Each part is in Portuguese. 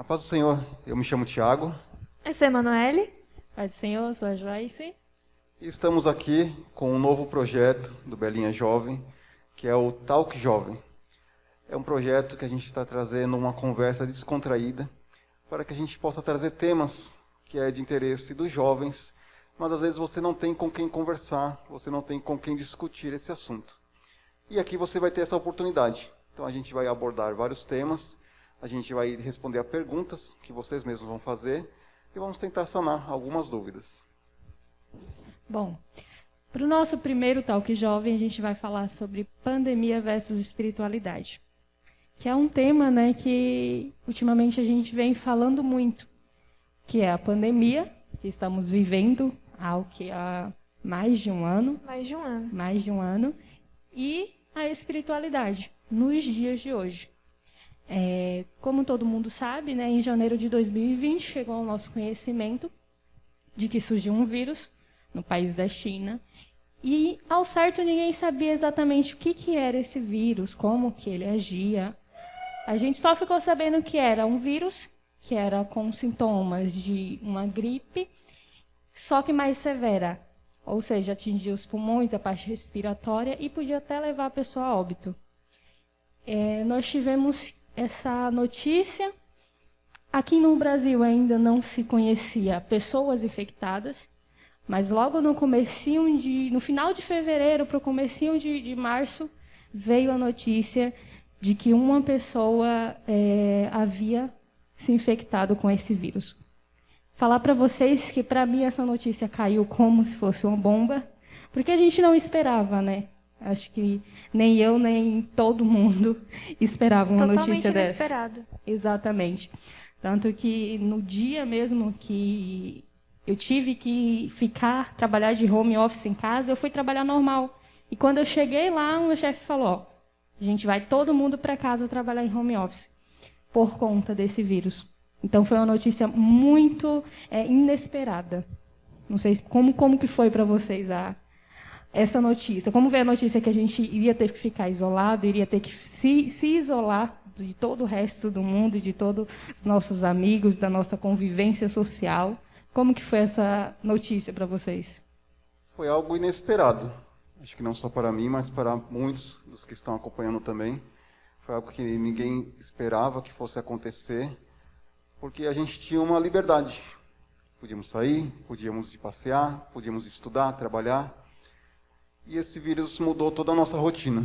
A paz do Senhor, eu me chamo Tiago. Eu sou a Emanuele. Paz do Senhor, eu sou a Joyce. E estamos aqui com um novo projeto do Belinha Jovem, que é o Talk Jovem. É um projeto que a gente está trazendo uma conversa descontraída para que a gente possa trazer temas que é de interesse dos jovens, mas às vezes você não tem com quem conversar, você não tem com quem discutir esse assunto. E aqui você vai ter essa oportunidade. Então a gente vai abordar vários temas, a gente vai responder a perguntas que vocês mesmos vão fazer e vamos tentar sanar algumas dúvidas. Bom, para o nosso primeiro Talk Jovem, a gente vai falar sobre pandemia versus espiritualidade, que é um tema, né, que ultimamente a gente vem falando muito, que é a pandemia que estamos vivendo há mais de um ano. Mais de um ano. E a espiritualidade nos dias de hoje. Como todo mundo sabe, né, em janeiro de 2020 chegou ao nosso conhecimento de que surgiu um vírus no país da China. E, ao certo, ninguém sabia exatamente o que era esse vírus, como que ele agia. A gente só ficou sabendo que era um vírus, que era com sintomas de uma gripe, só que mais severa. Ou seja, atingia os pulmões, a parte respiratória e podia até levar a pessoa a óbito. Nós tivemos essa notícia. Aqui no Brasil ainda não se conhecia pessoas infectadas, mas logo no final de fevereiro para o comecinho de março, veio a notícia de que uma pessoa havia se infectado com esse vírus. Falar para vocês que, para mim, essa notícia caiu como se fosse uma bomba, porque a gente não esperava, né? Acho que nem eu, nem todo mundo esperava uma notícia dessa. Totalmente inesperado. Exatamente. Tanto que no dia mesmo que eu tive que trabalhar de home office em casa, eu fui trabalhar normal. E quando eu cheguei lá, o meu chefe falou, a gente vai todo mundo para casa trabalhar em home office, por conta desse vírus. Então, foi uma notícia muito inesperada. Não sei como que foi para vocês essa notícia. Como veio a notícia que a gente iria ter que ficar isolado, iria ter que se isolar de todo o resto do mundo e de todos os nossos amigos, da nossa convivência social. Como que foi essa notícia para vocês? Foi algo inesperado. Acho que não só para mim, mas para muitos dos que estão acompanhando também. Foi algo que ninguém esperava que fosse acontecer, porque a gente tinha uma liberdade. Podíamos sair, podíamos ir passear, podíamos estudar, trabalhar. E esse vírus mudou toda a nossa rotina.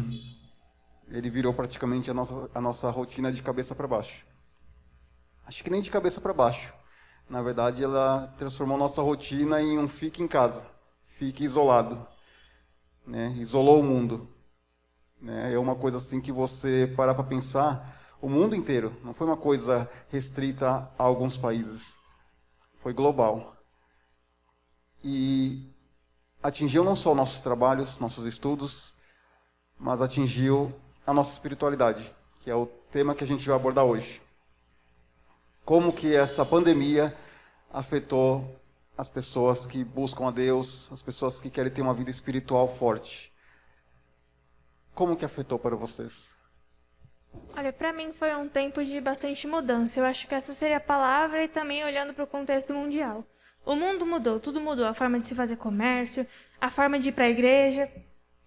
Ele virou praticamente a nossa rotina de cabeça para baixo. Acho que nem de cabeça para baixo. Na verdade, ela transformou nossa rotina em um fique em casa, fique isolado, né? Isolou o mundo. É uma coisa assim que você parar para pensar, o mundo inteiro, não foi uma coisa restrita a alguns países, foi global. E atingiu não só nossos trabalhos, nossos estudos, mas atingiu a nossa espiritualidade, que é o tema que a gente vai abordar hoje. Como que essa pandemia afetou as pessoas que buscam a Deus, as pessoas que querem ter uma vida espiritual forte. Como que afetou para vocês? Olha, para mim foi um tempo de bastante mudança. Eu acho que essa seria a palavra e também olhando para o contexto mundial. O mundo mudou, tudo mudou. A forma de se fazer comércio, a forma de ir para a igreja.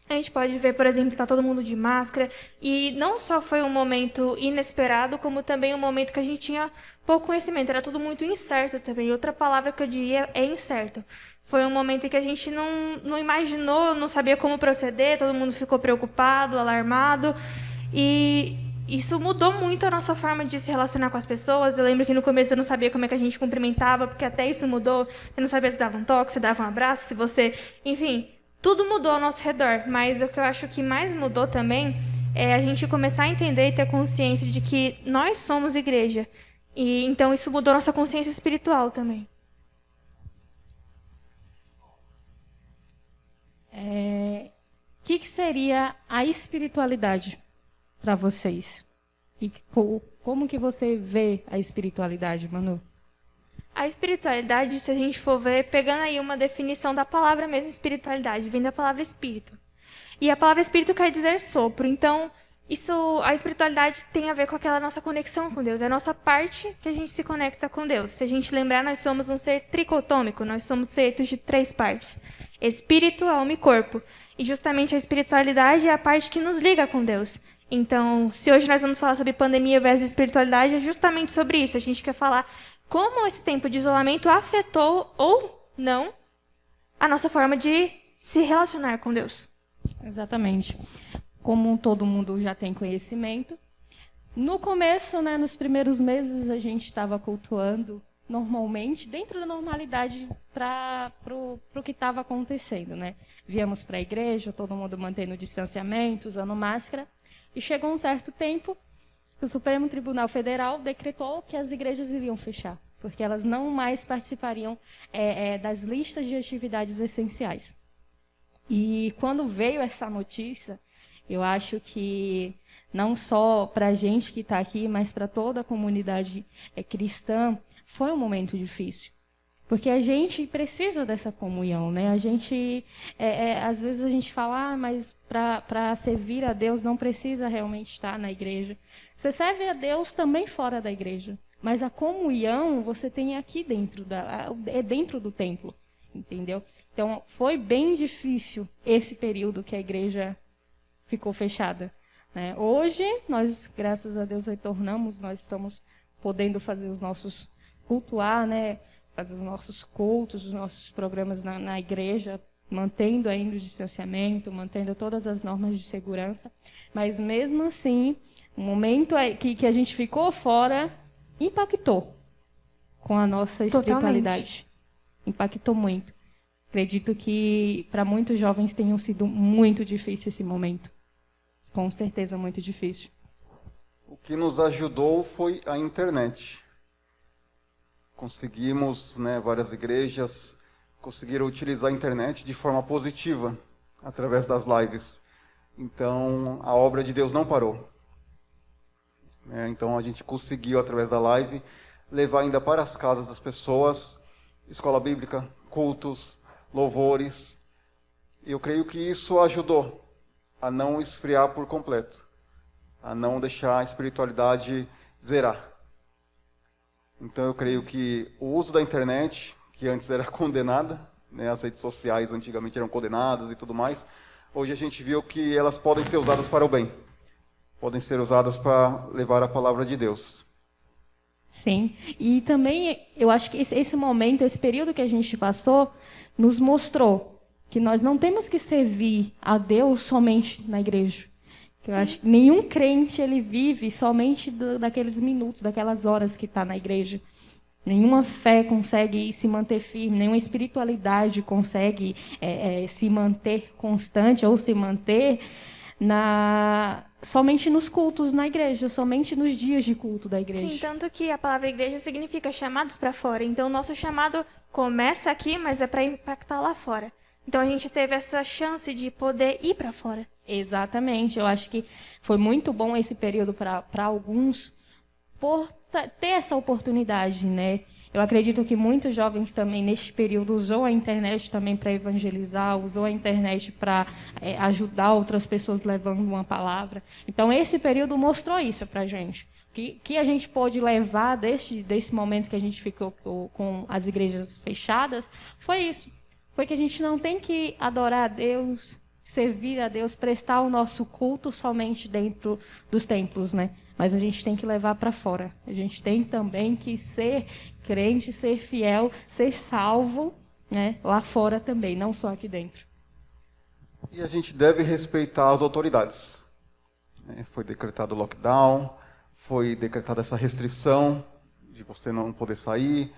A gente pode ver, por exemplo, que está todo mundo de máscara. E não só foi um momento inesperado, como também um momento que a gente tinha pouco conhecimento. Era tudo muito incerto também. Outra palavra que eu diria é incerto. Foi um momento em que a gente não imaginou, não sabia como proceder, todo mundo ficou preocupado, alarmado. E isso mudou muito a nossa forma de se relacionar com as pessoas. Eu lembro que no começo eu não sabia como é que a gente cumprimentava, porque até isso mudou. Eu não sabia se dava um toque, se dava um abraço, se você... Enfim, tudo mudou ao nosso redor. Mas o que eu acho que mais mudou também é a gente começar a entender e ter consciência de que nós somos igreja. E então isso mudou a nossa consciência espiritual também. O que seria a espiritualidade para vocês? Como que você vê a espiritualidade, Manu? A espiritualidade, se a gente for ver, pegando aí uma definição da palavra mesmo, espiritualidade, vem da palavra espírito. E a palavra espírito quer dizer sopro. Então, a espiritualidade tem a ver com aquela nossa conexão com Deus. É a nossa parte que a gente se conecta com Deus. Se a gente lembrar, nós somos um ser tricotômico, nós somos feitos de 3 partes: espírito, alma e corpo. E justamente a espiritualidade é a parte que nos liga com Deus. Então, se hoje nós vamos falar sobre pandemia versus espiritualidade, é justamente sobre isso. A gente quer falar como esse tempo de isolamento afetou ou não a nossa forma de se relacionar com Deus. Exatamente. Como todo mundo já tem conhecimento, no começo, né, nos primeiros meses, a gente estava cultuando normalmente, dentro da normalidade, para o que estava acontecendo, né? Viemos para a igreja, todo mundo mantendo distanciamento, usando máscara, e chegou um certo tempo, o Supremo Tribunal Federal decretou que as igrejas iriam fechar, porque elas não mais participariam das listas de atividades essenciais. E quando veio essa notícia, eu acho que não só para a gente que está aqui, mas para toda a comunidade cristã, foi um momento difícil. Porque a gente precisa dessa comunhão, né? A gente, às vezes a gente fala, mas para servir a Deus não precisa realmente estar na igreja. Você serve a Deus também fora da igreja. Mas a comunhão você tem aqui dentro, dentro do templo, entendeu? Então, foi bem difícil esse período que a igreja ficou fechada, né? Hoje, nós, graças a Deus, retornamos, nós estamos podendo fazer os nossos cultuar, né? Fazer os nossos cultos, os nossos programas na igreja, mantendo ainda o distanciamento, mantendo todas as normas de segurança. Mas, mesmo assim, o momento que a gente ficou fora impactou com a nossa espiritualidade. Totalmente. Impactou muito. Acredito que para muitos jovens tenha sido muito difícil esse momento. Com certeza, muito difícil. O que nos ajudou foi a internet. Conseguimos, né, várias igrejas conseguiram utilizar a internet de forma positiva, através das lives. Então, a obra de Deus não parou. Então, a gente conseguiu, através da live, levar ainda para as casas das pessoas, escola bíblica, cultos, louvores. E eu creio que isso ajudou a não esfriar por completo, a não deixar a espiritualidade zerar. Então eu creio que o uso da internet, que antes era condenada, né, as redes sociais antigamente eram condenadas e tudo mais, hoje a gente viu que elas podem ser usadas para o bem, podem ser usadas para levar a palavra de Deus. Sim, e também eu acho que esse momento, esse período que a gente passou, nos mostrou que nós não temos que servir a Deus somente na igreja. Eu acho que nenhum crente ele vive somente daqueles minutos, daquelas horas que está na igreja. Nenhuma fé consegue se manter firme, nenhuma espiritualidade consegue se manter constante ou se manter somente nos cultos na igreja, somente nos dias de culto da igreja. Sim, tanto que a palavra igreja significa chamados para fora. Então, o nosso chamado começa aqui, mas é para impactar lá fora. Então, a gente teve essa chance de poder ir para fora. Exatamente. Eu acho que foi muito bom esse período para alguns por ter essa oportunidade, né? Eu acredito que muitos jovens também, neste período, usou a internet também para evangelizar, usou a internet para ajudar outras pessoas levando uma palavra. Então, esse período mostrou isso para a gente. Que a gente pôde levar desse momento que a gente ficou com as igrejas fechadas, foi isso. Foi que a gente não tem que adorar a Deus, servir a Deus, prestar o nosso culto somente dentro dos templos, né? Mas a gente tem que levar para fora. A gente tem também que ser crente, ser fiel, ser salvo, né? Lá fora também, não só aqui dentro. E a gente deve respeitar as autoridades. Foi decretado o lockdown, foi decretada essa restrição de você não poder sair,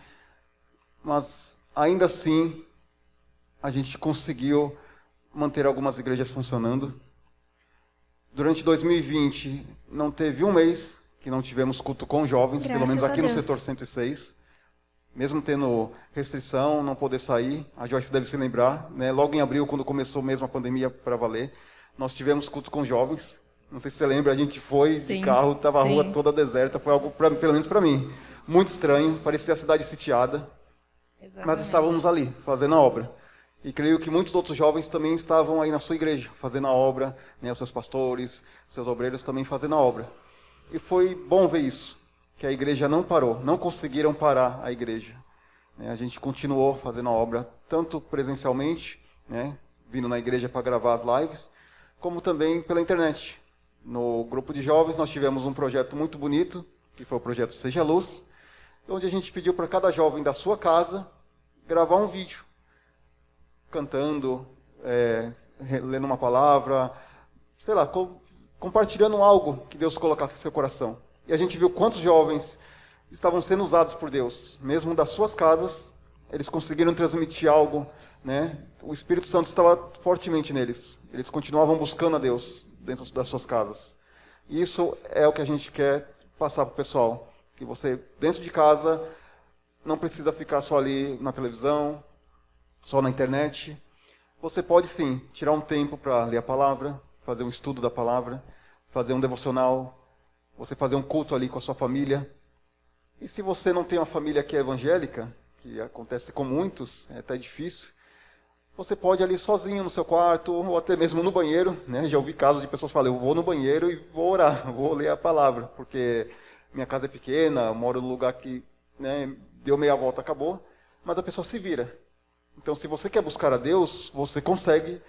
mas ainda assim a gente conseguiu manter algumas igrejas funcionando. Durante 2020, não teve um mês que não tivemos culto com jovens, pelo menos aqui no setor 106. Mesmo tendo restrição, não poder sair, a Joyce deve se lembrar, né? Logo em abril, quando começou mesmo a pandemia para valer, nós tivemos culto com jovens. Não sei se você lembra, a gente foi de carro, estava a rua toda deserta, foi algo, pelo menos para mim, muito estranho, parecia a cidade sitiada. Exatamente. Mas estávamos ali, fazendo a obra. E creio que muitos outros jovens também estavam aí na sua igreja, fazendo a obra, né, os seus pastores, seus obreiros também fazendo a obra. E foi bom ver isso, que a igreja não parou, não conseguiram parar a igreja. A gente continuou fazendo a obra, tanto presencialmente, né, vindo na igreja para gravar as lives, como também pela internet. No grupo de jovens nós tivemos um projeto muito bonito, que foi o projeto Seja Luz, onde a gente pediu para cada jovem da sua casa gravar um vídeo, cantando, lendo uma palavra, sei lá, compartilhando algo que Deus colocasse em seu coração. E a gente viu quantos jovens estavam sendo usados por Deus, mesmo das suas casas, eles conseguiram transmitir algo, né? O Espírito Santo estava fortemente neles. Eles continuavam buscando a Deus dentro das suas casas. E isso é o que a gente quer passar para o pessoal, que você, dentro de casa, não precisa ficar só ali na televisão, só na internet. Você pode sim tirar um tempo para ler a palavra, fazer um estudo da palavra, fazer um devocional, você fazer um culto ali com a sua família. E se você não tem uma família que é evangélica, que acontece com muitos, é até difícil, você pode ir ali sozinho no seu quarto, ou até mesmo no banheiro, né? Já ouvi casos de pessoas falando, eu vou no banheiro e vou orar, vou ler a palavra, porque minha casa é pequena, eu moro num lugar que, né, deu meia volta, acabou, mas a pessoa se vira. Então, se você quer buscar a Deus, você consegue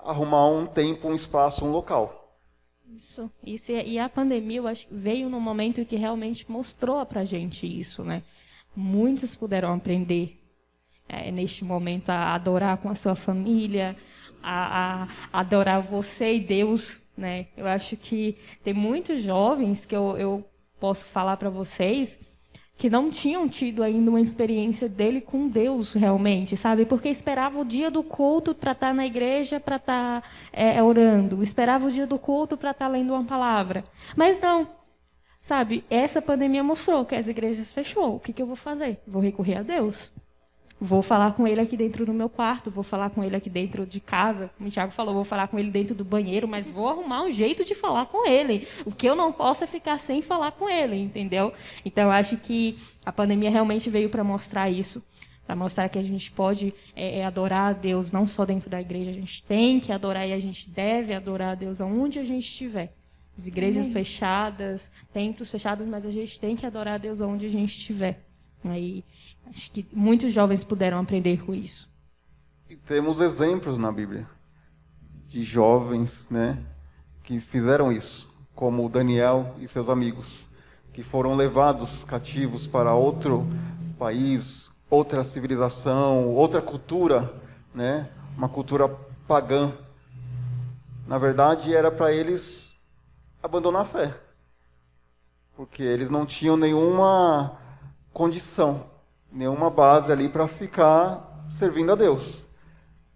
arrumar um tempo, um espaço, um local. Isso. E a pandemia, eu acho, veio num momento que realmente mostrou pra gente isso, né? Muitos puderam aprender neste momento a adorar com a sua família, a adorar você e Deus, né? Eu acho que tem muitos jovens que eu posso falar para vocês que não tinham tido ainda uma experiência dele com Deus realmente, sabe? Porque esperava o dia do culto para estar na igreja, para estar orando, esperava o dia do culto para estar lendo uma palavra. Mas não, sabe? Essa pandemia mostrou que as igrejas fechou. O que eu vou fazer? Vou recorrer a Deus. Vou falar com ele aqui dentro do meu quarto, vou falar com ele aqui dentro de casa. Como o Thiago falou, vou falar com ele dentro do banheiro, mas vou arrumar um jeito de falar com ele. O que eu não posso é ficar sem falar com ele, entendeu? Então, eu acho que a pandemia realmente veio para mostrar isso, para mostrar que a gente pode adorar a Deus não só dentro da igreja, a gente tem que adorar e a gente deve adorar a Deus aonde a gente estiver. As igrejas fechadas, templos fechados, mas a gente tem que adorar a Deus aonde a gente estiver. Aí, acho que muitos jovens puderam aprender com isso. E temos exemplos na Bíblia de jovens, né, que fizeram isso, como Daniel e seus amigos, que foram levados cativos para outro país, outra civilização, outra cultura, né, uma cultura pagã. Na verdade, era para eles abandonar a fé, porque eles não tinham nenhuma condição, nenhuma base ali para ficar servindo a Deus.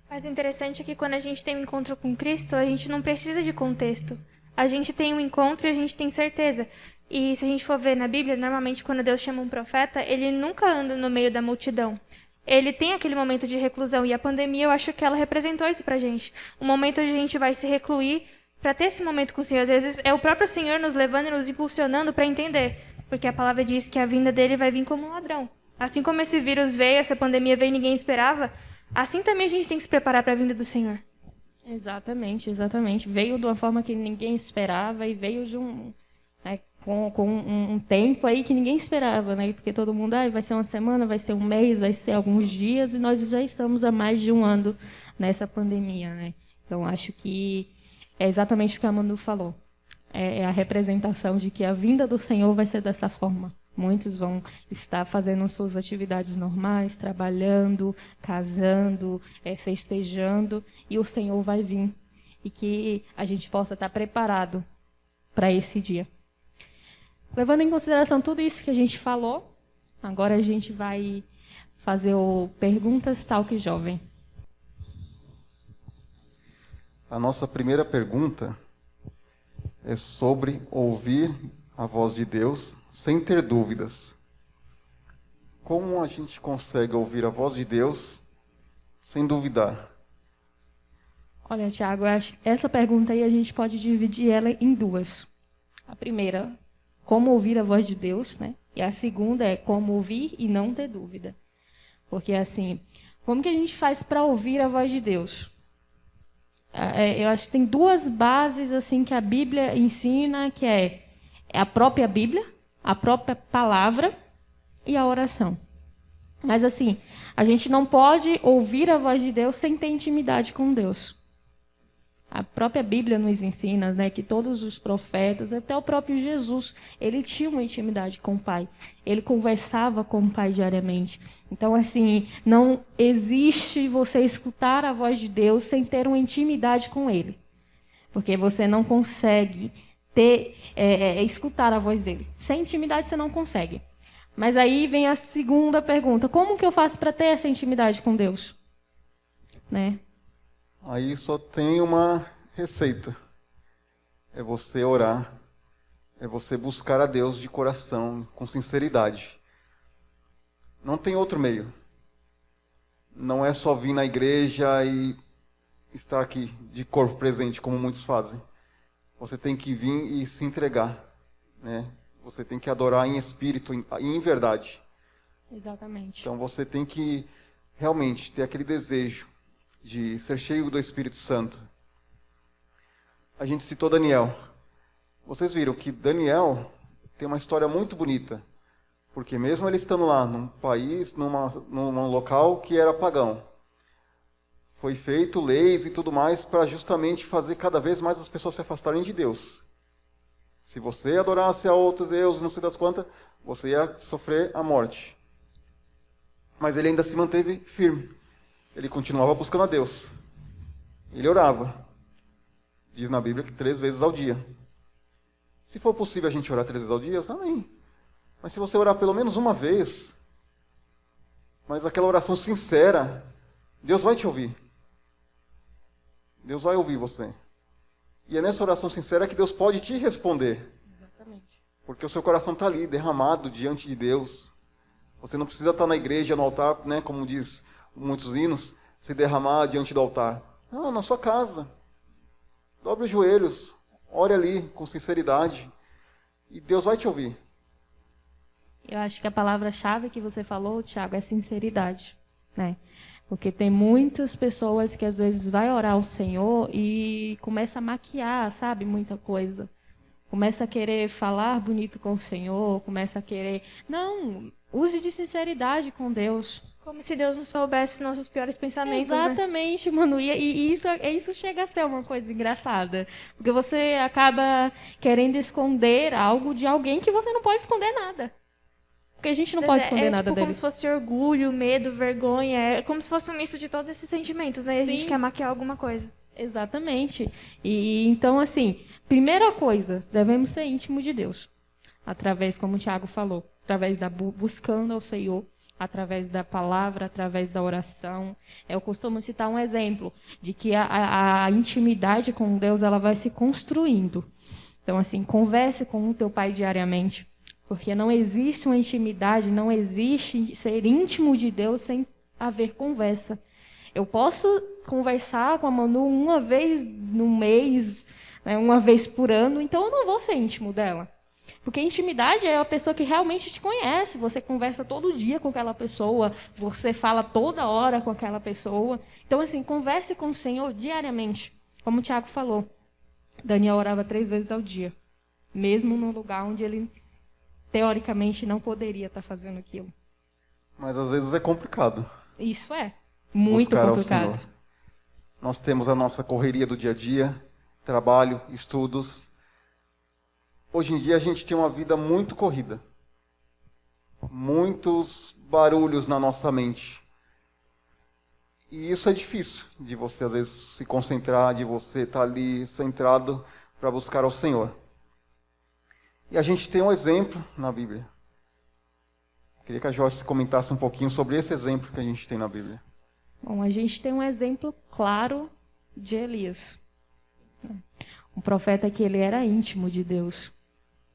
Mas o interessante é que quando a gente tem um encontro com Cristo, a gente não precisa de contexto. A gente tem um encontro e a gente tem certeza. E se a gente for ver na Bíblia, normalmente quando Deus chama um profeta, ele nunca anda no meio da multidão. Ele tem aquele momento de reclusão. E a pandemia, eu acho que ela representou isso pra gente. Um momento onde a gente vai se recluir para ter esse momento com o Senhor. Às vezes é o próprio Senhor nos levando e nos impulsionando para entender. Porque a palavra diz que a vinda dele vai vir como um ladrão. Assim como esse vírus veio, essa pandemia veio e ninguém esperava, assim também a gente tem que se preparar para a vinda do Senhor. Exatamente, exatamente. Veio de uma forma que ninguém esperava e veio de com um tempo aí que ninguém esperava, né? Porque todo mundo, vai ser uma semana, vai ser um mês, vai ser alguns dias, e nós já estamos há mais de um ano nessa pandemia, né? Então, acho que é exatamente o que a Manu falou. É a representação de que a vinda do Senhor vai ser dessa forma. Muitos vão estar fazendo suas atividades normais, trabalhando, casando, festejando, e o Senhor vai vir. E que a gente possa estar preparado para esse dia. Levando em consideração tudo isso que a gente falou, agora a gente vai fazer o Perguntas Talk Jovem. A nossa primeira pergunta é sobre ouvir a voz de Deus sem ter dúvidas. Como a gente consegue ouvir a voz de Deus sem duvidar? Olha, Thiago, eu acho que essa pergunta aí a gente pode dividir ela em duas. A primeira, como ouvir a voz de Deus, né? E a segunda é como ouvir e não ter dúvida. Porque, assim, Como que a gente faz para ouvir a voz de Deus? Eu acho que tem duas bases assim que a Bíblia ensina, que é a própria Bíblia, a própria palavra e a oração. Mas assim, a gente não pode ouvir a voz de Deus sem ter intimidade com Deus. A própria Bíblia nos ensina, né, que todos os profetas, até o próprio Jesus, ele tinha uma intimidade com o Pai. Ele conversava com o Pai diariamente. Então, assim, não existe você escutar a voz de Deus sem ter uma intimidade com Ele. Porque você não consegue escutar a voz dele. Sem intimidade você não consegue. Mas aí vem a segunda pergunta. Como que eu faço para ter essa intimidade com Deus? Né? Aí só tem uma receita. É você orar. É você buscar a Deus de coração, com sinceridade. Não tem outro meio. Não é só vir na igreja e estar aqui de corpo presente, como muitos fazem. Você tem que vir e se entregar, né? Você tem que adorar em espírito e em verdade. Exatamente. Então você tem que realmente ter aquele desejo de ser cheio do Espírito Santo. A gente citou Daniel. Vocês viram que Daniel tem uma história muito bonita. Porque mesmo ele estando lá num país, num local que era pagão, foi feito leis e tudo mais para justamente fazer cada vez mais as pessoas se afastarem de Deus. Se você adorasse a outros deuses, não sei das quantas, você ia sofrer a morte. Mas ele ainda se manteve firme. Ele continuava buscando a Deus. Ele orava. Diz na Bíblia que 3 vezes ao dia. Se for possível a gente orar 3 vezes ao dia, amém. Mas se você orar pelo menos uma vez, mas aquela oração sincera, Deus vai te ouvir. Deus vai ouvir você. E é nessa oração sincera que Deus pode te responder. Exatamente. Porque o seu coração está ali, derramado diante de Deus. Você não precisa estar na igreja, no altar, né, como diz muitos hinos, se derramar diante do altar. Não, na sua casa. Dobre os joelhos, ore ali com sinceridade. E Deus vai te ouvir. Eu acho que a palavra-chave que você falou, Tiago, é sinceridade, né? Porque tem muitas pessoas que às vezes vai orar ao Senhor e começa a maquiar, sabe, muita coisa. Começa a querer falar bonito com o Senhor, começa a querer... Não, use de sinceridade com Deus. Como se Deus não soubesse nossos piores pensamentos, Exatamente, né? Manu. E isso chega a ser uma coisa engraçada. Porque você acaba querendo esconder algo de alguém que você não pode esconder nada. Porque a gente não pode esconder nada tipo dele. Como se fosse orgulho, medo, vergonha. É como se fosse um misto de todos esses sentimentos, né? E a gente Sim. quer maquiar alguma coisa. Exatamente. E então, assim, primeira coisa, devemos ser íntimos de Deus. Através, como o Tiago falou, através da buscando ao Senhor, através da palavra, através da oração. Eu costumo citar um exemplo de que a intimidade com Deus ela vai se construindo. Então, assim, converse com o teu pai diariamente. Porque não existe uma intimidade, não existe ser íntimo de Deus sem haver conversa. Eu posso conversar com a Manu uma vez no mês, né, uma vez por ano, então eu não vou ser íntimo dela. Porque intimidade é a pessoa que realmente te conhece. Você conversa todo dia com aquela pessoa, você fala toda hora com aquela pessoa. Então, assim, converse com o Senhor diariamente. Como o Tiago falou, Daniel orava 3 vezes ao dia. Mesmo num lugar onde ele... teoricamente, não poderia estar fazendo aquilo. Mas às vezes é complicado. Isso é muito buscar complicado. ao Senhor. Nós temos a nossa correria do dia a dia, trabalho, estudos. Hoje em dia a gente tem uma vida muito corrida. Muitos barulhos na nossa mente. E isso é difícil, de você às vezes se concentrar, de você estar ali centrado para buscar ao Senhor. E a gente tem um exemplo na Bíblia. Queria que a Joyce comentasse um pouquinho sobre esse exemplo que a gente tem na Bíblia. Bom, a gente tem um exemplo claro de Elias. Um profeta que ele era íntimo de Deus.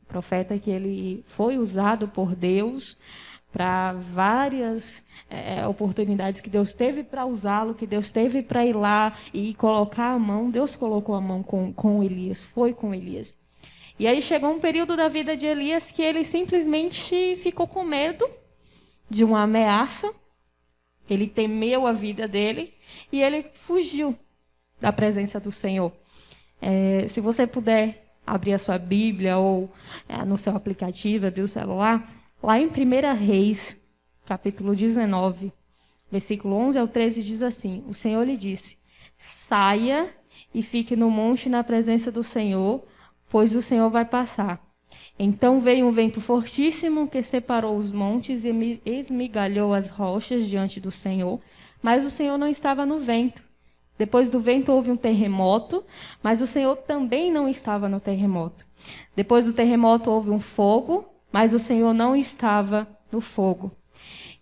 Um profeta que ele foi usado por Deus para várias oportunidades que Deus teve para usá-lo, que Deus teve para ir lá e colocar a mão. Deus colocou a mão com Elias, foi com Elias. E aí chegou um período da vida de Elias que ele simplesmente ficou com medo de uma ameaça Ele temeu a vida dele e ele fugiu da presença do Senhor. Se você puder abrir a sua Bíblia ou no seu aplicativo, abrir o celular, lá em 1 Reis, capítulo 19, versículo 11 ao 13, diz assim: o Senhor lhe disse: saia e fique no monte na presença do Senhor, pois o Senhor vai passar. Então veio um vento fortíssimo que separou os montes e esmigalhou as rochas diante do Senhor, mas o Senhor não estava no vento. Depois do vento houve um terremoto, mas o Senhor também não estava no terremoto. Depois do terremoto houve um fogo, mas o Senhor não estava no fogo.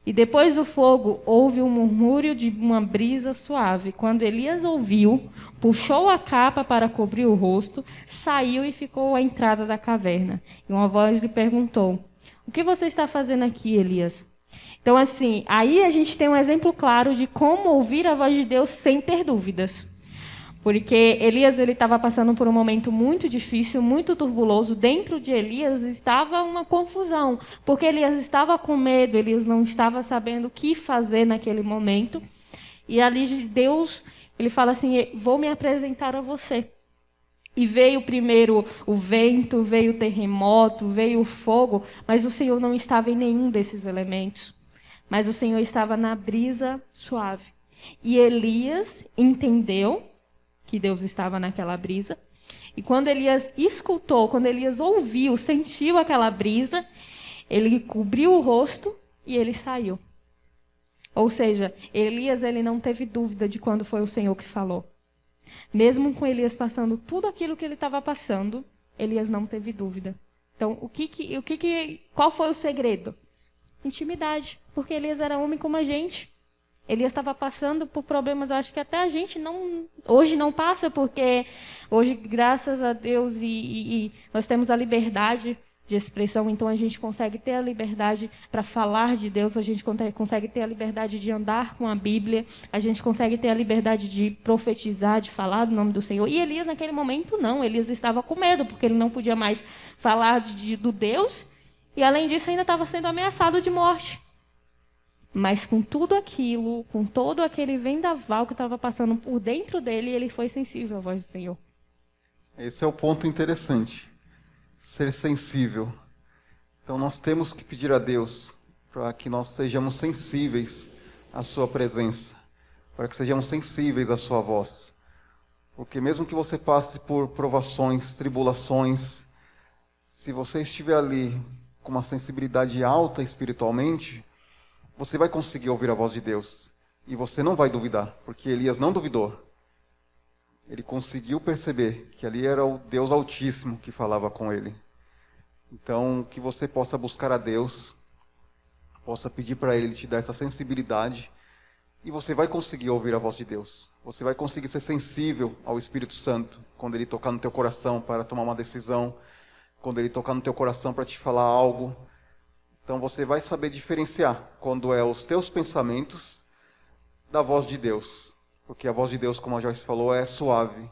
E depois do fogo houve um murmúrio de uma brisa suave. Quando Elias ouviu, puxou a capa para cobrir o rosto, saiu e ficou à entrada da caverna. E uma voz lhe perguntou: o que você está fazendo aqui, Elias? Então, assim, aí a gente tem um exemplo claro de como ouvir a voz de Deus sem ter dúvidas. Porque Elias estava passando por um momento muito difícil, muito turbuloso. Dentro de Elias estava uma confusão, porque Elias estava com medo, Elias não estava sabendo o que fazer naquele momento. E ali Deus, ele fala assim: vou me apresentar a você. E veio primeiro o vento, veio o terremoto, veio o fogo, mas o Senhor não estava em nenhum desses elementos. Mas o Senhor estava na brisa suave. E Elias entendeu que Deus estava naquela brisa. E quando Elias escutou, quando Elias ouviu, sentiu aquela brisa, ele cobriu o rosto e ele saiu. Ou seja, Elias ele não teve dúvida de quando foi o Senhor que falou. Mesmo com Elias passando tudo aquilo que ele estava passando, Elias não teve dúvida. Então, qual foi o segredo? Intimidade, porque Elias era homem como a gente. Elias estava passando por problemas, eu acho que até a gente hoje não passa, porque hoje, graças a Deus, e nós temos a liberdade de expressão, então a gente consegue ter a liberdade para falar de Deus, a gente consegue ter a liberdade de andar com a Bíblia, a gente consegue ter a liberdade de profetizar, de falar do nome do Senhor. E Elias, naquele momento, não. Elias estava com medo, porque ele não podia mais falar do Deus, e além disso ainda estava sendo ameaçado de morte. Mas com tudo aquilo, com todo aquele vendaval que estava passando por dentro dele, ele foi sensível à voz do Senhor. Esse é o ponto interessante. Ser sensível. Então nós temos que pedir a Deus para que nós sejamos sensíveis à sua presença, para que sejamos sensíveis à sua voz. Porque mesmo que você passe por provações, tribulações, se você estiver ali com uma sensibilidade alta espiritualmente, você vai conseguir ouvir a voz de Deus. E você não vai duvidar, porque Elias não duvidou. Ele conseguiu perceber que ali era o Deus Altíssimo que falava com ele. Então, que você possa buscar a Deus, possa pedir para Ele te dar essa sensibilidade, e você vai conseguir ouvir a voz de Deus. Você vai conseguir ser sensível ao Espírito Santo, quando Ele tocar no teu coração para tomar uma decisão, quando Ele tocar no teu coração para te falar algo. Então você vai saber diferenciar quando é os teus pensamentos da voz de Deus. Porque a voz de Deus, como a Joyce falou, é suave.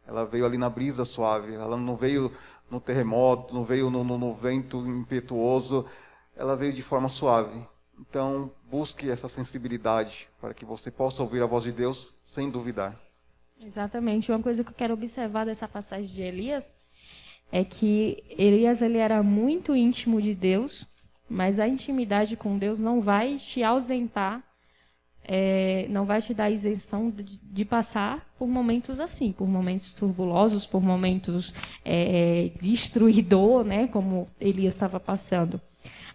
Ela veio ali na brisa suave. Ela não veio no terremoto, não veio no vento impetuoso. Ela veio de forma suave. Então busque essa sensibilidade para que você possa ouvir a voz de Deus sem duvidar. Exatamente. Uma coisa que eu quero observar dessa passagem de Elias é que Elias ele era muito íntimo de Deus, mas a intimidade com Deus não vai te ausentar, não vai te dar isenção de passar por momentos assim, por momentos turbulosos, por momentos destruidor, né, como Elias estava passando.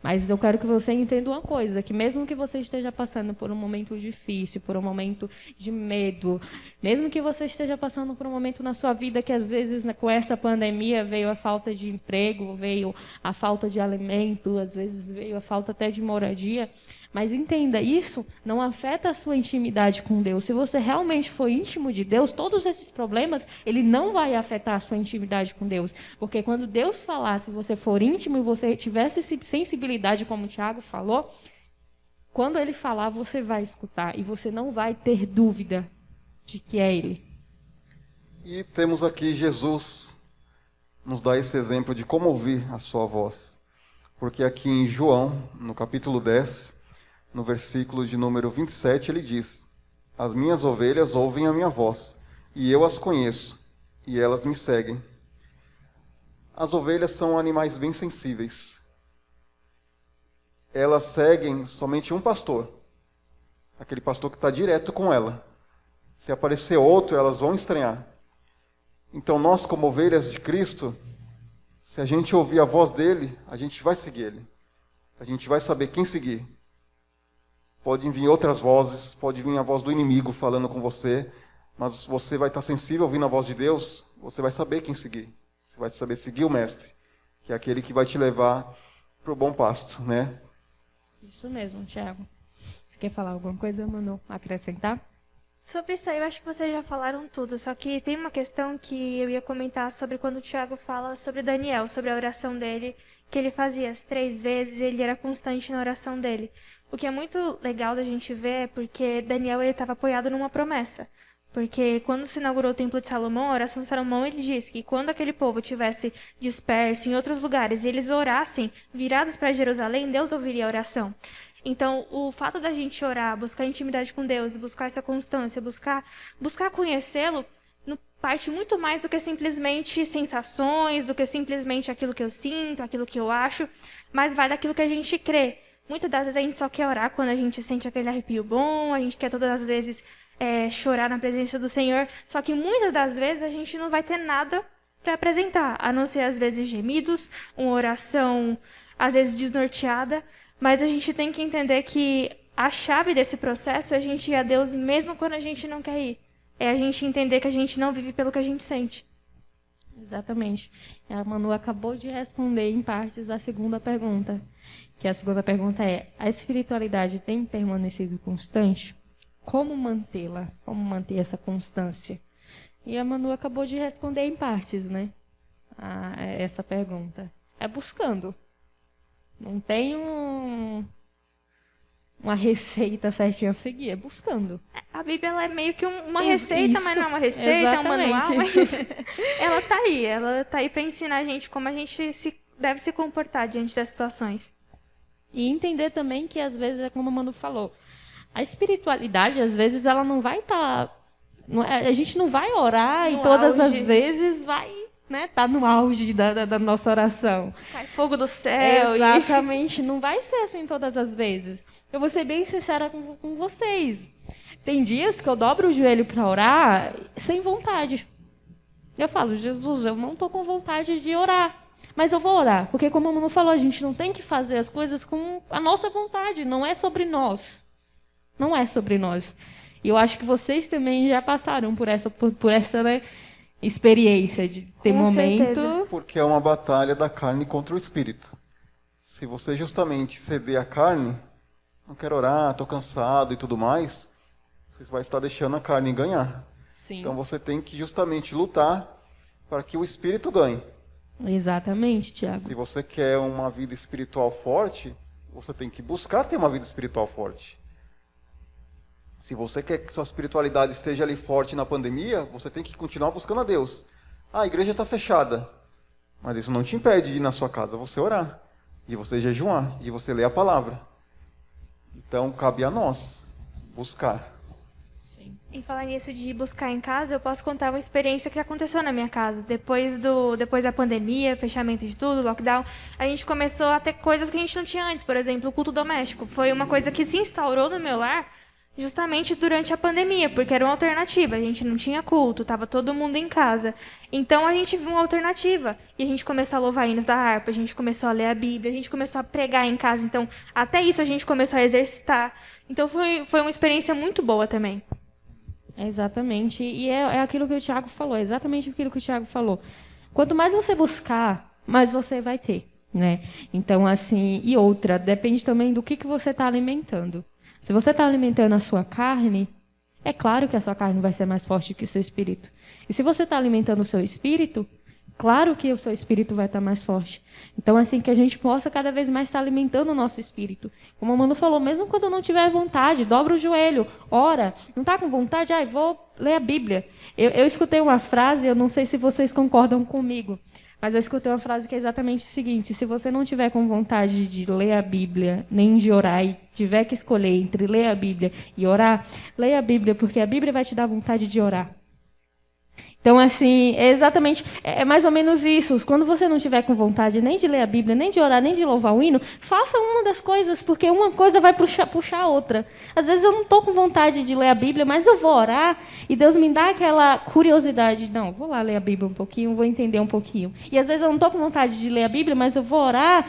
Mas eu quero que você entenda uma coisa, que mesmo que você esteja passando por um momento difícil, por um momento de medo, mesmo que você esteja passando por um momento na sua vida que às vezes com essa pandemia veio a falta de emprego, veio a falta de alimento, às vezes veio a falta até de moradia, mas entenda, isso não afeta a sua intimidade com Deus. Se você realmente for íntimo de Deus, todos esses problemas, ele não vai afetar a sua intimidade com Deus. Porque quando Deus falar, se você for íntimo e você tivesse sensibilidade, como o Tiago falou, quando ele falar, você vai escutar e você não vai ter dúvida de que é ele. E temos aqui Jesus nos dá esse exemplo de como ouvir a sua voz. Porque aqui em João, no capítulo 10, no versículo de número 27, ele diz: as minhas ovelhas ouvem a minha voz, e eu as conheço, e elas me seguem. As ovelhas são animais bem sensíveis. Elas seguem somente um pastor, aquele pastor que está direto com ela. Se aparecer outro, elas vão estranhar. Então nós, como ovelhas de Cristo, se a gente ouvir a voz dele, a gente vai seguir ele. A gente vai saber quem seguir. Podem vir outras vozes, pode vir a voz do inimigo falando com você, mas você vai estar sensível ouvindo a voz de Deus, você vai saber quem seguir. Você vai saber seguir o Mestre, que é aquele que vai te levar para o bom pasto, né? Isso mesmo, Tiago. Você quer falar alguma coisa, Manu? Acrescentar? Sobre isso aí, eu acho que vocês já falaram tudo, só que tem uma questão que eu ia comentar sobre quando o Tiago fala sobre Daniel, sobre a oração dele, que ele fazia as 3 vezes e ele era constante na oração dele. O que é muito legal da gente ver é porque Daniel estava apoiado numa promessa. Porque quando se inaugurou o Templo de Salomão, a oração de Salomão, ele disse que quando aquele povo tivesse disperso em outros lugares e eles orassem virados para Jerusalém, Deus ouviria a oração. Então, o fato da gente orar, buscar intimidade com Deus, buscar essa constância, buscar conhecê-lo, parte muito mais do que simplesmente sensações, do que simplesmente aquilo que eu sinto, aquilo que eu acho, mas vai daquilo que a gente crê. Muitas das vezes a gente só quer orar quando a gente sente aquele arrepio bom, a gente quer todas as vezes chorar na presença do Senhor, só que muitas das vezes a gente não vai ter nada para apresentar, a não ser às vezes gemidos, uma oração às vezes desnorteada, mas a gente tem que entender que a chave desse processo é a gente ir a Deus mesmo quando a gente não quer ir. É a gente entender que a gente não vive pelo que a gente sente. Exatamente. A Manu acabou de responder em partes a segunda pergunta. Que a segunda pergunta é: a espiritualidade tem permanecido constante? Como mantê-la? Como manter essa constância? E a Manu acabou de responder em partes, né? Essa pergunta. É buscando. Não tem uma receita certinha a seguir, é buscando. A Bíblia ela é meio que uma receita, mas não é uma receita, exatamente. É um manual. Mas ela tá aí para ensinar a gente como a gente deve se comportar diante das situações. E entender também que, às vezes, é como a Manu falou, a espiritualidade, às vezes, ela não vai estar... a gente não vai orar no e todas auge. as vezes vai tá no auge da nossa oração. Cai fogo do céu. Exatamente, não vai ser assim todas as vezes. Eu vou ser bem sincera com vocês. Tem dias que eu dobro o joelho para orar sem vontade. Eu falo: Jesus, eu não estou com vontade de orar. Mas eu vou orar, porque como a Manu falou, a gente não tem que fazer as coisas com a nossa vontade, não é sobre nós. Não é sobre nós. E eu acho que vocês também já passaram por essa né, experiência de ter momento... Porque é uma batalha da carne contra o espírito. Se você justamente ceder à carne, não quero orar, estou cansado e tudo mais, você vai estar deixando a carne ganhar. Sim. Então você tem que justamente lutar para que o espírito ganhe. Exatamente, Tiago. Se você quer uma vida espiritual forte, você tem que buscar ter uma vida espiritual forte. Se você quer que sua espiritualidade esteja ali forte na pandemia, você tem que continuar buscando a Deus. A igreja está fechada, mas isso não te impede de ir na sua casa você orar, de você jejuar, de você ler a palavra. Então, cabe a nós buscar. Sim. E falar nisso de buscar em casa, eu posso contar uma experiência que aconteceu na minha casa. Depois da pandemia, fechamento de tudo, lockdown, a gente começou a ter coisas que a gente não tinha antes. Por exemplo, o culto doméstico. Foi uma coisa que se instaurou no meu lar justamente durante a pandemia, porque era uma alternativa. A gente não tinha culto, estava todo mundo em casa. Então a gente viu uma alternativa. E a gente começou a louvar hinos da harpa, a gente começou a ler a Bíblia, a gente começou a pregar em casa. Então, até isso a gente começou a exercitar. Então foi uma experiência muito boa também. Exatamente. E é aquilo que o Tiago falou, exatamente aquilo que o Tiago falou. Quanto mais você buscar, mais você vai ter, né? Então, assim, e outra, depende também do que você está alimentando. Se você está alimentando a sua carne, é claro que a sua carne vai ser mais forte que o seu espírito. E se você está alimentando o seu espírito, claro que o seu espírito vai estar mais forte. Então, assim, que a gente possa cada vez mais estar alimentando o nosso espírito. Como a Manu falou, mesmo quando não tiver vontade, dobra o joelho, ora. Não está com vontade? Vou ler a Bíblia. Eu escutei uma frase, eu não sei se vocês concordam comigo, Mas eu escutei uma frase que é exatamente o seguinte: se você não tiver com vontade de ler a Bíblia, nem de orar, e tiver que escolher entre ler a Bíblia e orar, leia a Bíblia, porque a Bíblia vai te dar vontade de orar. Então, assim, é mais ou menos isso. Quando você não tiver com vontade nem de ler a Bíblia, nem de orar, nem de louvar o hino, faça uma das coisas, porque uma coisa vai puxar a outra. Às vezes eu não estou com vontade de ler a Bíblia, mas eu vou orar e Deus me dá aquela curiosidade. Não, vou lá ler a Bíblia um pouquinho, vou entender um pouquinho. E às vezes eu não estou com vontade de ler a Bíblia, mas eu vou orar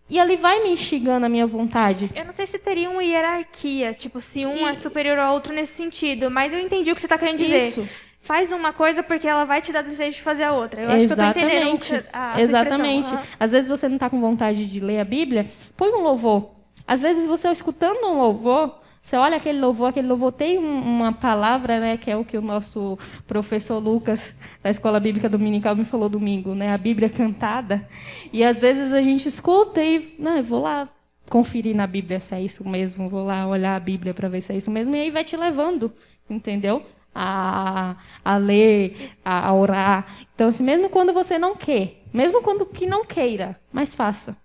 e ali vai me instigando a minha vontade. Eu não sei se teria uma hierarquia, tipo, se um é superior ao outro nesse sentido, mas eu entendi o que você está querendo dizer. Isso. Faz uma coisa porque ela vai te dar desejo de fazer a outra. Eu acho que eu estou entendendo a sua Exatamente. expressão. Às vezes você não está com vontade de ler a Bíblia, põe um louvor. Às vezes você escutando um louvor, você olha aquele louvor tem uma palavra, né, que é o que o nosso professor Lucas, da Escola Bíblica Dominical, me falou domingo, né, a Bíblia cantada. E às vezes a gente escuta e, eu vou lá conferir na Bíblia se é isso mesmo, vou lá olhar a Bíblia para ver se é isso mesmo, e aí vai te levando, entendeu? A ler, a orar. Então, assim, mesmo quando você não quer, mesmo quando que não queira, mas faça,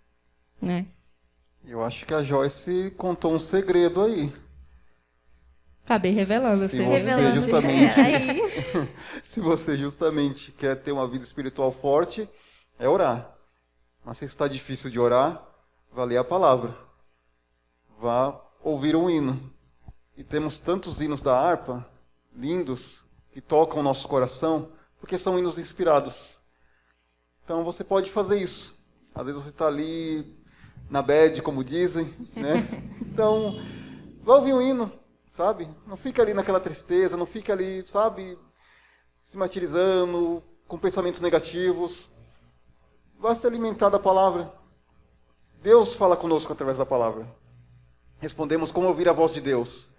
né? Eu acho que a Joyce contou um segredo aí. Acabei revelando. Se você justamente, se você justamente quer ter uma vida espiritual forte, é orar. Mas se está difícil de orar, vá ler a palavra. Vá ouvir um hino. E temos tantos hinos da harpa lindos, que tocam o nosso coração, porque são hinos inspirados. Então você pode fazer isso. Às vezes você está ali na bad, como dizem, né? Então, vá ouvir um hino, sabe? Não fica ali naquela tristeza, não fica ali, sabe, se martirizando, com pensamentos negativos. Vá se alimentar da palavra. Deus fala conosco através da palavra. Respondemos como ouvir a voz de Deus.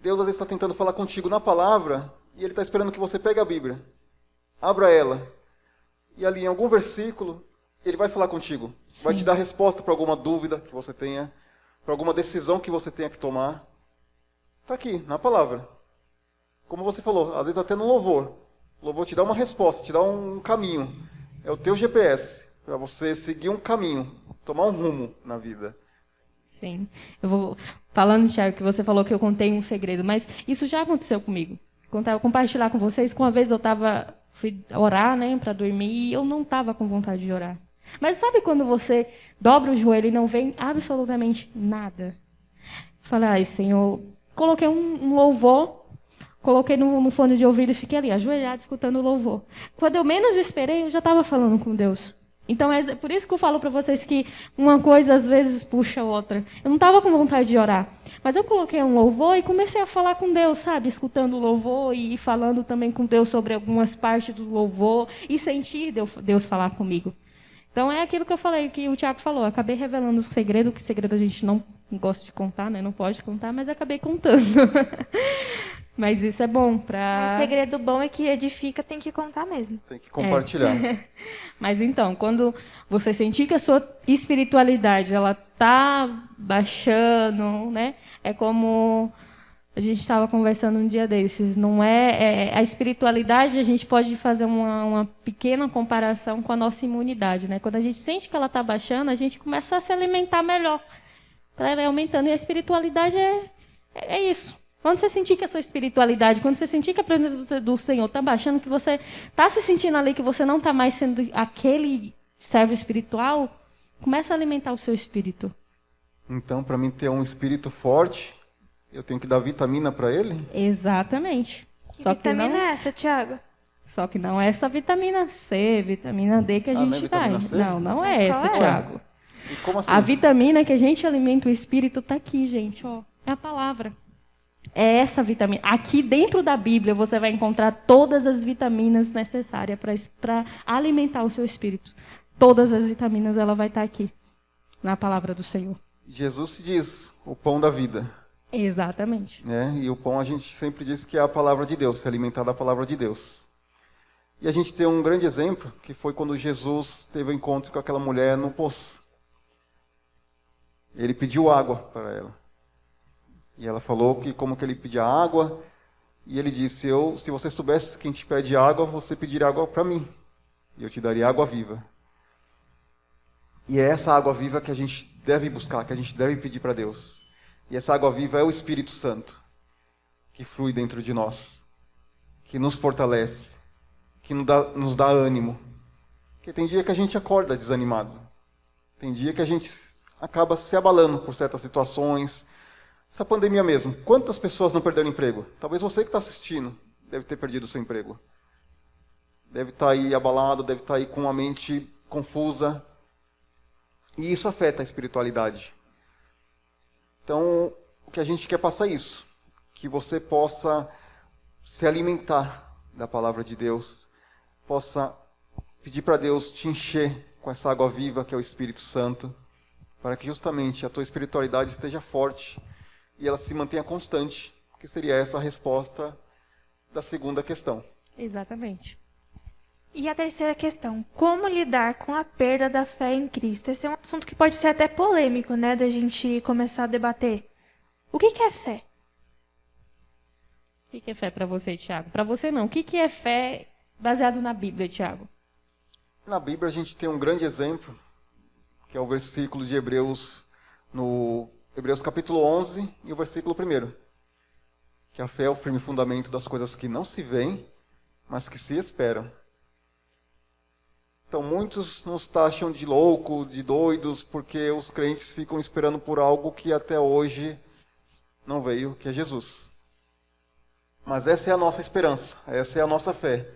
Deus às vezes está tentando falar contigo na palavra e Ele está esperando que você pegue a Bíblia, abra ela e ali em algum versículo Ele vai falar contigo. Sim. Vai te dar resposta para alguma dúvida que você tenha, para alguma decisão que você tenha que tomar. Está aqui, na palavra. Como você falou, às vezes até no louvor. O louvor te dá uma resposta, te dá um caminho. É o teu GPS para você seguir um caminho, tomar um rumo na vida. Sim. Eu vou falando, Thiago, que você falou que eu contei um segredo, mas isso já aconteceu comigo. Eu compartilhar com vocês que uma vez eu fui orar, né, para dormir, e eu não estava com vontade de orar. Mas sabe quando você dobra o joelho e não vem absolutamente nada? Falei, ai, Senhor, coloquei um louvor, coloquei no fone de ouvido e fiquei ali, ajoelhado, escutando o louvor. Quando eu menos esperei, eu já estava falando com Deus. Então, é por isso que eu falo para vocês que uma coisa, às vezes, puxa a outra. Eu não estava com vontade de orar, mas eu coloquei um louvor e comecei a falar com Deus, sabe? Escutando o louvor e falando também com Deus sobre algumas partes do louvor e sentir Deus falar comigo. Então, é aquilo que eu falei, que o Tiago falou. Eu acabei revelando o segredo, que segredo a gente não gosta de contar, né? Não pode contar, mas acabei contando. Mas isso é bom para... O segredo bom é que edifica, tem que contar mesmo. Tem que compartilhar. Mas então, quando você sentir que a sua espiritualidade ela tá baixando, né? É como a gente estava conversando um dia desses. Não a espiritualidade, a gente pode fazer uma pequena comparação com a nossa imunidade, né? Quando a gente sente que ela está baixando, a gente começa a se alimentar melhor. Ela é aumentando. E a espiritualidade é isso. Quando você sentir que a sua espiritualidade, quando você sentir que a presença do Senhor está baixando, que você está se sentindo ali, que você não está mais sendo aquele servo espiritual, começa a alimentar o seu espírito. Então, para mim ter um espírito forte, eu tenho que dar vitamina para ele? Exatamente. Que vitamina é essa, Thiago? Só que não é essa vitamina C, vitamina D que a gente vai. Não é essa, Thiago. E como assim? A vitamina que a gente alimenta o espírito está aqui, gente. Ó, é a palavra. É essa vitamina. Aqui dentro da Bíblia você vai encontrar todas as vitaminas necessárias para alimentar o seu espírito. Todas as vitaminas ela vai estar aqui, na palavra do Senhor. Jesus se diz o pão da vida. Exatamente. E o pão a gente sempre diz que é a palavra de Deus, se alimentar da palavra de Deus. E a gente tem um grande exemplo, que foi quando Jesus teve o encontro com aquela mulher no poço. Ele pediu água para ela. E ela falou que como que ele pedia água, e ele disse, se você soubesse quem te pede água, você pediria água para mim. e eu te darei água viva. E é essa água viva que a gente deve buscar, que a gente deve pedir para Deus. E essa água viva é o Espírito Santo, que flui dentro de nós, que nos fortalece, que nos dá ânimo. Porque tem dia que a gente acorda desanimado. Tem dia que a gente acaba se abalando por certas situações. Essa pandemia mesmo, quantas pessoas não perderam emprego? Talvez você que está assistindo deve ter perdido o seu emprego. Deve estar aí abalado, deve estar aí com a mente confusa. E isso afeta a espiritualidade. Então, o que a gente quer passar é isso. Que você possa se alimentar da palavra de Deus. Possa pedir para Deus te encher com essa água viva que é o Espírito Santo. Para que justamente a tua espiritualidade esteja forte e ela se mantenha constante. Que seria essa a resposta da segunda questão. Exatamente. E a terceira questão, como lidar com a perda da fé em Cristo? Esse é um assunto que pode ser até polêmico, né, da gente começar a debater. O que é fé? O que é fé para você, Tiago? Para você não. O que é fé baseado na Bíblia, Tiago? Na Bíblia a gente tem um grande exemplo, que é o versículo de Hebreus, no Hebreus capítulo 11 e o versículo 1. Que a fé é o firme fundamento das coisas que não se veem, mas que se esperam. Então muitos nos taxam de louco, de doidos, porque os crentes ficam esperando por algo que até hoje não veio, que é Jesus. Mas essa é a nossa esperança, essa é a nossa fé.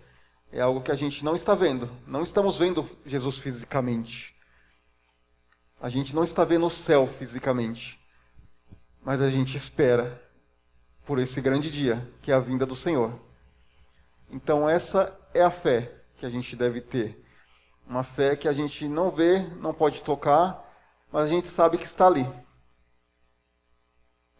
É algo que a gente não está vendo. Não estamos vendo Jesus fisicamente. A gente não está vendo o céu fisicamente. Mas a gente espera por esse grande dia, que é a vinda do Senhor. Então essa é a fé que a gente deve ter. Uma fé que a gente não vê, não pode tocar, mas a gente sabe que está ali.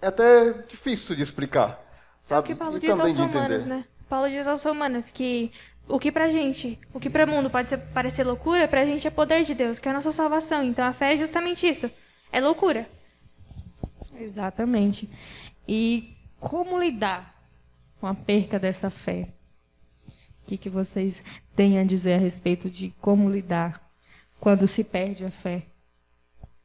É até difícil de explicar, sabe? É o que Paulo diz aos Romanos, entender. né? Paulo diz aos Romanos que o que pra gente, o que para o mundo pode parecer loucura, pra gente é poder de Deus, que é a nossa salvação. Então a fé é justamente isso, é loucura. Exatamente. E como lidar com a perca dessa fé? O que vocês têm a dizer a respeito de como lidar quando se perde a fé?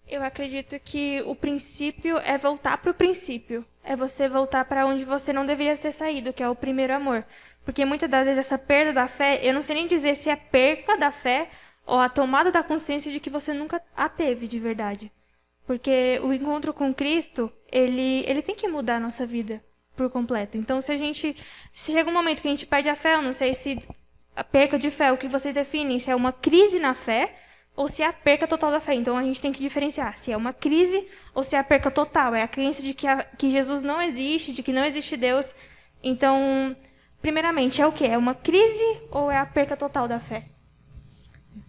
Eu acredito que o princípio é voltar para o princípio. É você voltar para onde você não deveria ter saído, que é o primeiro amor. Porque muitas das vezes essa perda da fé, eu não sei nem dizer se é perca da fé ou a tomada da consciência de que você nunca a teve de verdade. Porque o encontro com Cristo, ele tem que mudar a nossa vida por completo. Então, se chega um momento que a gente perde a fé, eu não sei se a perca de fé, o que vocês definem, se é uma crise na fé ou se é a perca total da fé. Então, a gente tem que diferenciar se é uma crise ou se é a perca total. É a crença de que Jesus não existe, de que não existe Deus. Então, primeiramente, é o quê? É uma crise ou é a perca total da fé?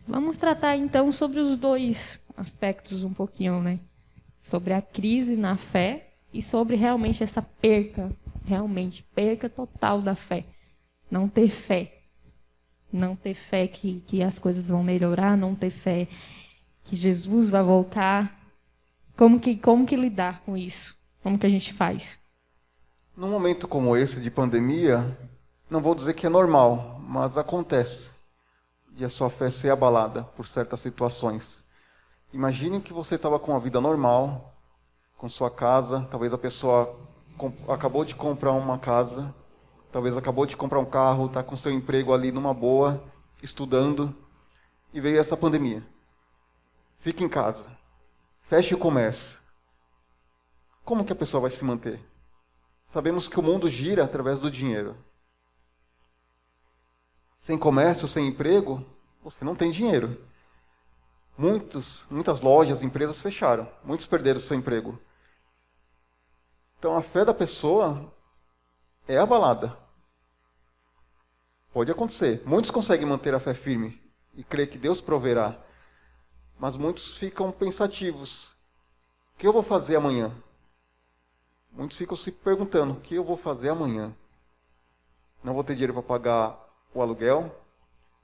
Vamos tratar, então, sobre os dois aspectos um pouquinho, né? Sobre a crise na fé e sobre realmente essa perca, perca total da fé. Não ter fé. Não ter fé que as coisas vão melhorar, não ter fé que Jesus vai voltar. Como que lidar com isso? Como que a gente faz? Num momento como esse de pandemia, não vou dizer que é normal, mas acontece de a sua fé ser abalada por certas situações. Imagine que você estava com uma vida normal, com sua casa, talvez a pessoa acabou de comprar uma casa, talvez acabou de comprar um carro, está com seu emprego ali numa boa, estudando, e veio essa pandemia. Fique em casa, feche o comércio. Como que a pessoa vai se manter? Sabemos que o mundo gira através do dinheiro. Sem comércio, sem emprego, você não tem dinheiro. Muitas lojas, empresas fecharam. Muitos perderam seu emprego. Então a fé da pessoa é abalada. Pode acontecer. Muitos conseguem manter a fé firme e crer que Deus proverá. Mas muitos ficam pensativos. O que eu vou fazer amanhã? Muitos ficam se perguntando, o que eu vou fazer amanhã? Não vou ter dinheiro para pagar o aluguel,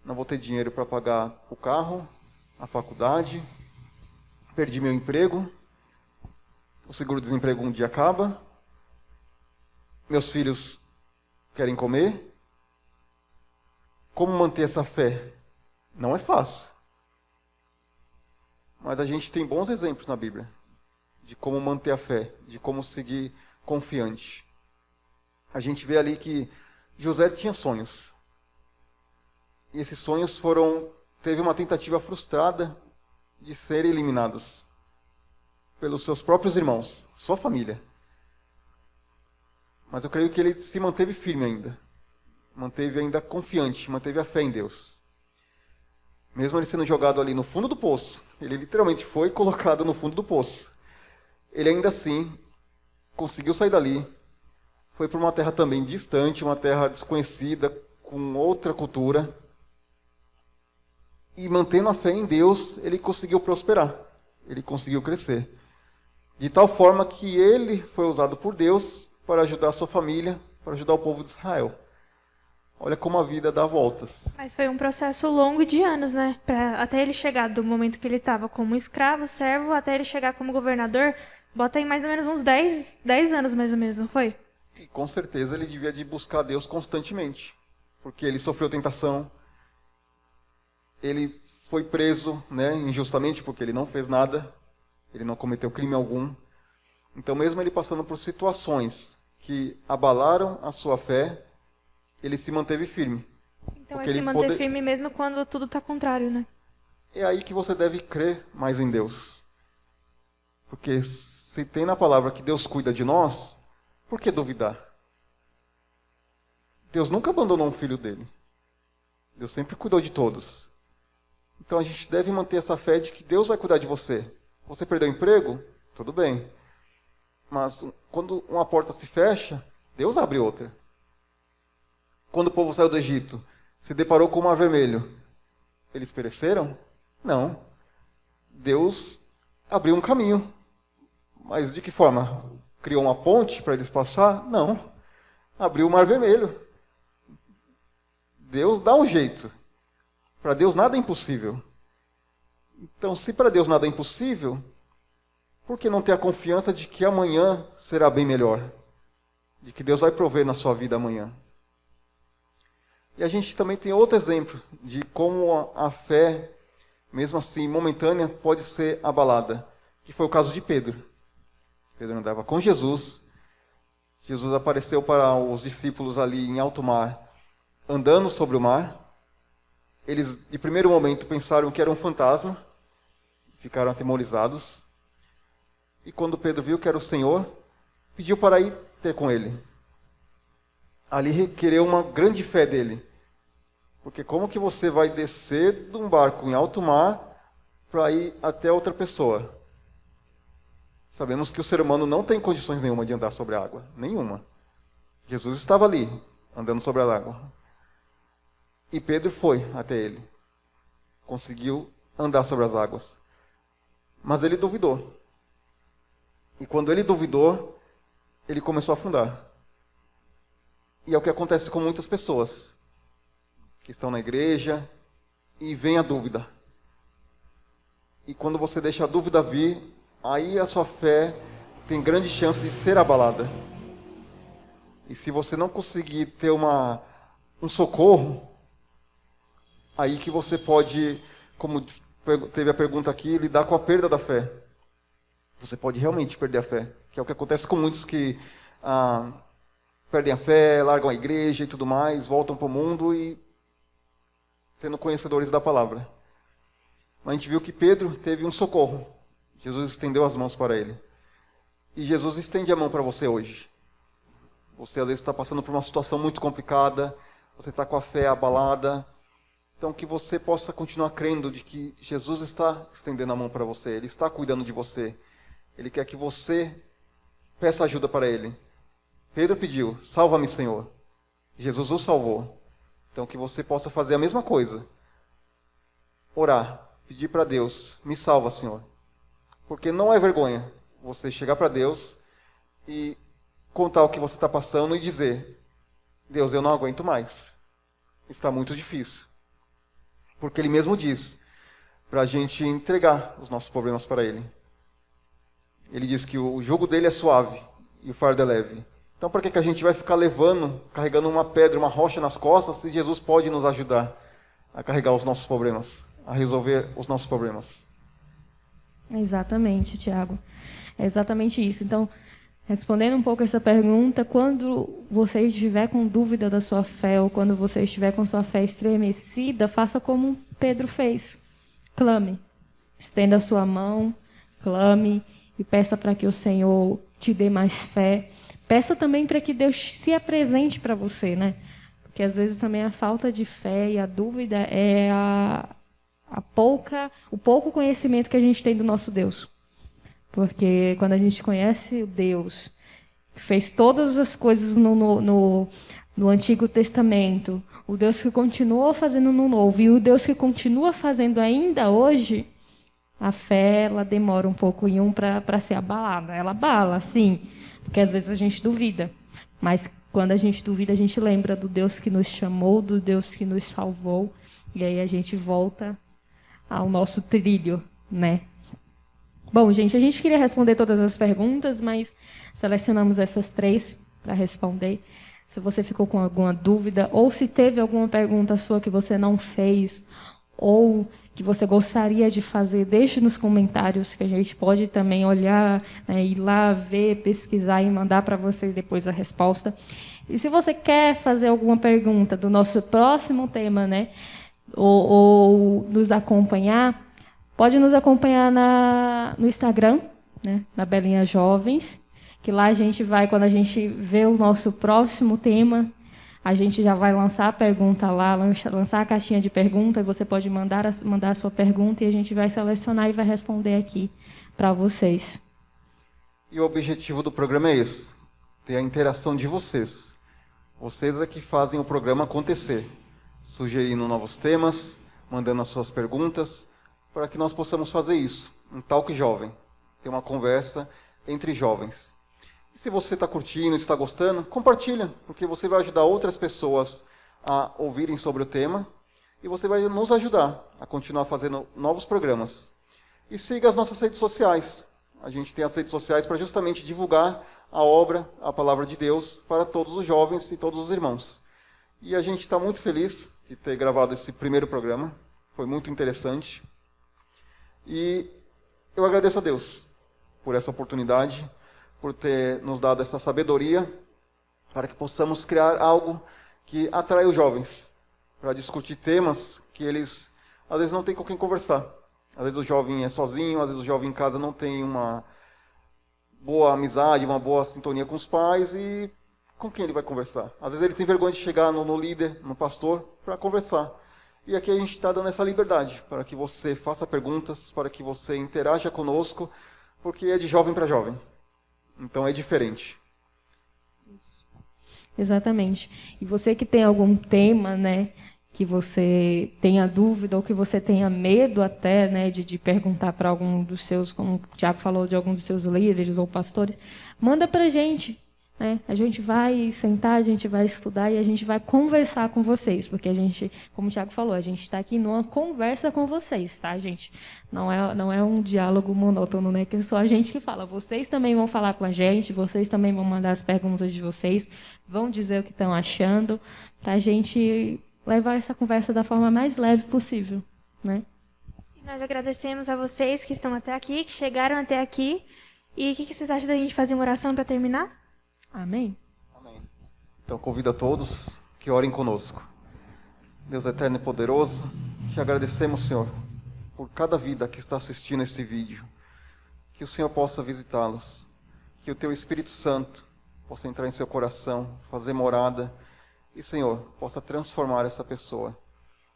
não vou ter dinheiro para pagar o carro, a faculdade, perdi meu emprego, o seguro-desemprego um dia acaba, meus filhos querem comer. Como manter essa fé Não é fácil. Mas a gente tem bons exemplos na Bíblia de como manter a fé, de como seguir confiante. A gente vê ali que José tinha sonhos. E esses sonhos teve uma tentativa frustrada de serem eliminados pelos seus próprios irmãos, sua família. Mas eu creio que ele se manteve firme ainda. Manteve ainda confiante, manteve a fé em Deus. Mesmo ele sendo jogado ali no fundo do poço, ele literalmente foi colocado no fundo do poço. Ele ainda assim conseguiu sair dali, foi para uma terra também distante, uma terra desconhecida, com outra cultura. E mantendo a fé em Deus, ele conseguiu prosperar, ele conseguiu crescer. De tal forma que ele foi usado por Deus para ajudar a sua família, para ajudar o povo de Israel. Olha como a vida dá voltas. Mas foi um processo longo de anos, né? Até ele chegar do momento que ele estava como escravo, servo, até ele chegar como governador, bota aí mais ou menos uns 10 anos mais ou menos, não foi? E com certeza ele devia de buscar Deus constantemente. Porque ele sofreu tentação. Ele foi preso, né, injustamente, porque ele não fez nada. Ele não cometeu crime algum. Então, mesmo ele passando por situações que abalaram a sua fé, ele se manteve firme. Então é se manter firme mesmo quando tudo está contrário, né? É aí que você deve crer mais em Deus. Porque se tem na palavra que Deus cuida de nós, por que duvidar? Deus nunca abandonou um filho dele. Deus sempre cuidou de todos. Então a gente deve manter essa fé de que Deus vai cuidar de você. Você perdeu o emprego? Tudo bem. Mas quando uma porta se fecha, Deus abre outra. Quando o povo saiu do Egito, se deparou com o Mar Vermelho, eles pereceram? Não. Deus abriu um caminho. Mas de que forma? Criou uma ponte para eles passar? Não. Abriu o Mar Vermelho. Deus dá um jeito. Para Deus nada é impossível. Então, se para Deus nada é impossível, por que não ter a confiança de que amanhã será bem melhor? De que Deus vai prover na sua vida amanhã? E a gente também tem outro exemplo de como a fé, mesmo assim momentânea, pode ser abalada, que foi o caso de Pedro. Pedro andava com Jesus. Jesus apareceu para os discípulos ali em alto mar, andando sobre o mar. Eles, de primeiro momento, pensaram que era um fantasma, ficaram atemorizados. E quando Pedro viu que era o Senhor, pediu para ir ter com ele. Ali requereu uma grande fé dele. Porque como que você vai descer de um barco em alto mar para ir até outra pessoa? Sabemos que o ser humano não tem condições nenhuma de andar sobre a água. Nenhuma. Jesus estava ali, andando sobre a água. E Pedro foi até ele. Conseguiu andar sobre as águas. Mas ele duvidou. E quando ele duvidou, ele começou a afundar. E é o que acontece com muitas pessoas que estão na igreja e vem a dúvida. E quando você deixa a dúvida vir, aí a sua fé tem grande chance de ser abalada. E se você não conseguir ter um socorro, aí que você pode, como teve a pergunta aqui, lidar com a perda da fé. Você pode realmente perder a fé, que é o que acontece com muitos que perdem a fé, largam a igreja e tudo mais, voltam para o mundo e sendo conhecedores da palavra. Mas a gente viu que Pedro teve um socorro. Jesus estendeu as mãos para ele. E Jesus estende a mão para você hoje. Você às vezes está passando por uma situação muito complicada, você está com a fé abalada. Então que você possa continuar crendo de que Jesus está estendendo a mão para você, Ele está cuidando de você. Ele quer que você peça ajuda para Ele. Pedro pediu, salva-me, Senhor. Jesus o salvou. Então que você possa fazer a mesma coisa. Orar, pedir para Deus, me salva, Senhor. Porque não é vergonha você chegar para Deus e contar o que você está passando e dizer, Deus, eu não aguento mais. Está muito difícil. Porque Ele mesmo diz para a gente entregar os nossos problemas para Ele. Ele diz que o jugo dele é suave e o fardo é leve. Então, para que a gente vai ficar carregando uma pedra, uma rocha nas costas, se Jesus pode nos ajudar a carregar os nossos problemas, a resolver os nossos problemas. Exatamente, Tiago. É exatamente isso. Então, respondendo um pouco essa pergunta, quando você estiver com dúvida da sua fé, ou quando você estiver com sua fé estremecida, faça como Pedro fez. Clame. Estenda a sua mão, clame e peça para que o Senhor te dê mais fé. Peça também para que Deus se apresente para você, né? Porque às vezes também a falta de fé e a dúvida é o pouco conhecimento que a gente tem do nosso Deus. Porque quando a gente conhece o Deus, que fez todas as coisas no Antigo Testamento, o Deus que continuou fazendo no Novo e o Deus que continua fazendo ainda hoje, a fé ela demora um pouco para ser abalada. Ela abala, sim, porque às vezes a gente duvida. Mas quando a gente duvida, a gente lembra do Deus que nos chamou, do Deus que nos salvou, e aí a gente volta ao nosso trilho, né? Bom, gente, a gente queria responder todas as perguntas, mas selecionamos essas 3 para responder. Se você ficou com alguma dúvida, ou se teve alguma pergunta sua que você não fez, ou que você gostaria de fazer, deixe nos comentários, que a gente pode também olhar, né, ir lá, ver, pesquisar e mandar para você depois a resposta. E se você quer fazer alguma pergunta do nosso próximo tema, né, ou nos acompanhar, pode nos acompanhar no Instagram, né, na Belinha Jovens, que lá a gente vai, quando a gente vê o nosso próximo tema, a gente já vai lançar a pergunta lá, lançar a caixinha de pergunta, e você pode mandar a sua pergunta e a gente vai selecionar e vai responder aqui para vocês. E o objetivo do programa é esse, ter a interação de vocês. Vocês é que fazem o programa acontecer, sugerindo novos temas, mandando as suas perguntas, para que nós possamos fazer isso, um talk jovem, ter uma conversa entre jovens. E se você está curtindo, está gostando, compartilha, porque você vai ajudar outras pessoas a ouvirem sobre o tema e você vai nos ajudar a continuar fazendo novos programas. E siga as nossas redes sociais. A gente tem as redes sociais para justamente divulgar a obra, a palavra de Deus para todos os jovens e todos os irmãos. E a gente está muito feliz de ter gravado esse primeiro programa. Foi muito interessante. E eu agradeço a Deus por essa oportunidade, por ter nos dado essa sabedoria, para que possamos criar algo que atrai os jovens, para discutir temas que eles, às vezes, não têm com quem conversar. Às vezes o jovem é sozinho, às vezes o jovem em casa não tem uma boa amizade, uma boa sintonia com os pais, e com quem ele vai conversar? Às vezes ele tem vergonha de chegar no líder, no pastor, para conversar. E aqui a gente está dando essa liberdade, para que você faça perguntas, para que você interaja conosco, porque é de jovem para jovem. Então é diferente. Isso. Exatamente. E você que tem algum tema, né, que você tenha dúvida ou que você tenha medo até, né, de perguntar para algum dos seus, como o Tiago falou, de algum dos seus líderes ou pastores, manda para a gente. Né? A gente vai sentar, a gente vai estudar e a gente vai conversar com vocês, porque a gente, como o Tiago falou, a gente está aqui numa conversa com vocês, tá, gente? Não é um diálogo monótono, né? Que é só a gente que fala. Vocês também vão falar com a gente, vocês também vão mandar as perguntas de vocês, vão dizer o que estão achando, para a gente levar essa conversa da forma mais leve possível, né? E nós agradecemos a vocês que estão até aqui, que chegaram até aqui. E o que vocês acham da gente fazer uma oração para terminar? Amém? Amém. Então convido a todos que orem conosco. Deus eterno e poderoso, te agradecemos, Senhor, por cada vida que está assistindo esse vídeo. Que o Senhor possa visitá-los. Que o Teu Espírito Santo possa entrar em seu coração, fazer morada. E, Senhor, possa transformar essa pessoa.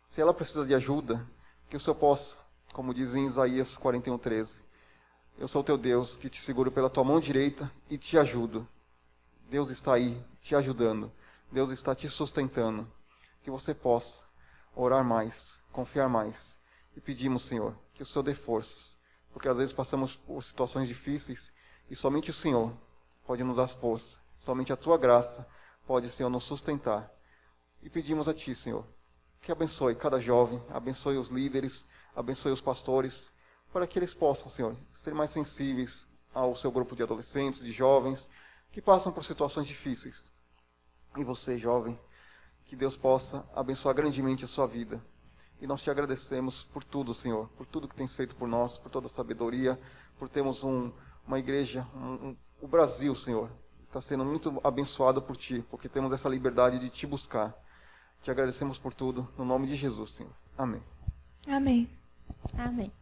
Se ela precisa de ajuda, que o Senhor possa, como diz em Isaías 41:13, eu sou o teu Deus, que te seguro pela tua mão direita e te ajudo. Deus está aí, te ajudando. Deus está te sustentando. Que você possa orar mais, confiar mais. E pedimos, Senhor, que o Senhor dê forças. Porque às vezes passamos por situações difíceis e somente o Senhor pode nos dar força. Somente a tua graça pode, Senhor, nos sustentar. E pedimos a ti, Senhor, que abençoe cada jovem, abençoe os líderes, abençoe os pastores, para que eles possam, Senhor, ser mais sensíveis ao seu grupo de adolescentes, de jovens, que passam por situações difíceis. E você, jovem, que Deus possa abençoar grandemente a sua vida. E nós te agradecemos por tudo, Senhor, por tudo que tens feito por nós, por toda a sabedoria, por termos uma igreja, o Brasil, Senhor, está sendo muito abençoado por Ti, porque temos essa liberdade de Te buscar. Te agradecemos por tudo, no nome de Jesus, Senhor. Amém. Amém. Amém.